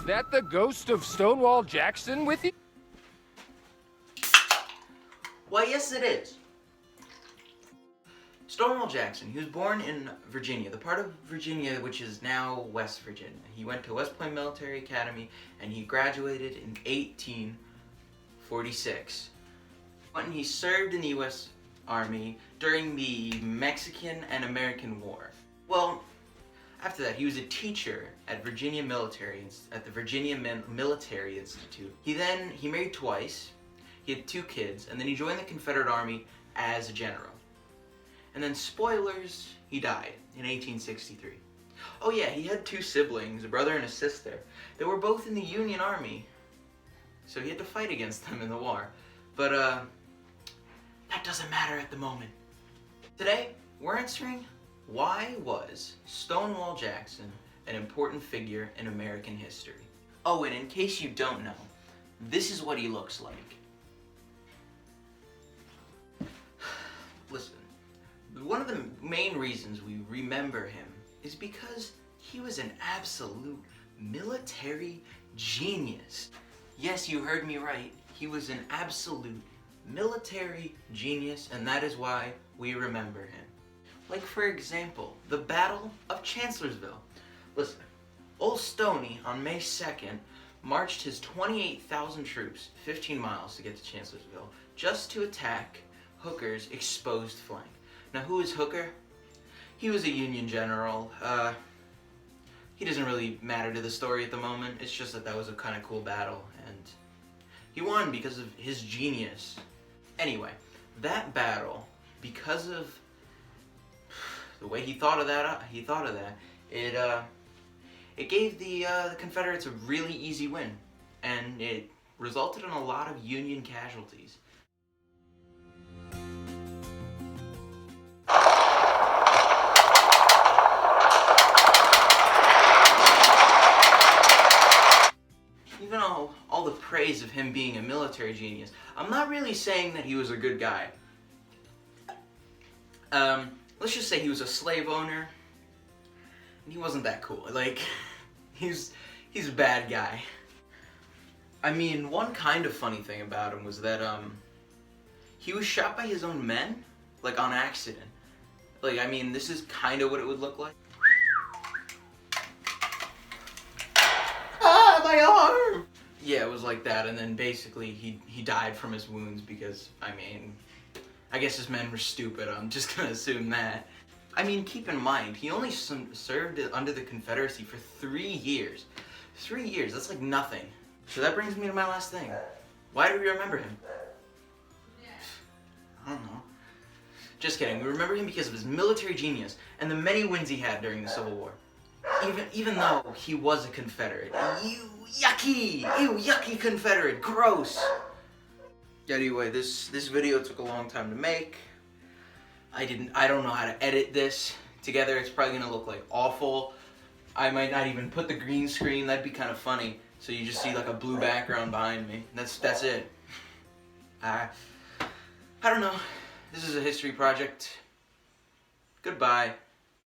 that the ghost of Stonewall Jackson with you? Why, yes it is. Stonewall Jackson, he was born in Virginia, the part of Virginia which is now West Virginia. He went to West Point Military Academy and he graduated in 1846. When he served in the U.S. Army during the Mexican and American War. Well, after that, he was a teacher at the Virginia Military Institute. He married twice, he had 2 kids, and then he joined the Confederate Army as a general. And then, spoilers, he died in 1863. Oh yeah, he had 2 siblings, a brother and a sister. They were both in the Union Army, so he had to fight against them in the war. But, that doesn't matter at the moment. Today, we're answering, why was Stonewall Jackson an important figure in American history? Oh, and in case you don't know, this is what he looks like. Listen, one of the main reasons we remember him is because he was an absolute military genius. Yes, you heard me right. He was an absolute military genius, and that is why we remember him. Like, for example, the Battle of Chancellorsville. Listen, Old Stoney on May 2nd marched his 28,000 troops 15 miles to get to Chancellorsville just to attack Hooker's exposed flank. Now, who is Hooker? He was a Union general. He doesn't really matter to the story at the moment. It's just that was a kind of cool battle, and he won because of his genius. Anyway, that battle, because of the way he thought of that, it gave the Confederates a really easy win, and it resulted in a lot of Union casualties. Even all the praise of him being a military genius, I'm not really saying that he was a good guy. Let's just say he was a slave owner, and he wasn't that cool. Like, he's a bad guy. I mean, one kind of funny thing about him was that, he was shot by his own men, like, on accident. Like, I mean, this is kind of what it would look like. Ah, my arm! Yeah, it was like that, and then basically he died from his wounds because, I mean, I guess his men were stupid. I'm just gonna assume that. I mean, keep in mind, he only served under the Confederacy for 3 years. 3 years, that's like nothing. So that brings me to my last thing. Why do we remember him? I don't know. Just kidding, we remember him because of his military genius and the many wins he had during the Civil War. Even though he was a Confederate. Ew, yucky Confederate, gross. Anyway, this video took a long time to make. I don't know how to edit this together. It's probably gonna look like awful. I might not even put the green screen. That'd be kind of funny. So you just see like a blue background behind me. That's it. I don't know. This is a history project. Goodbye.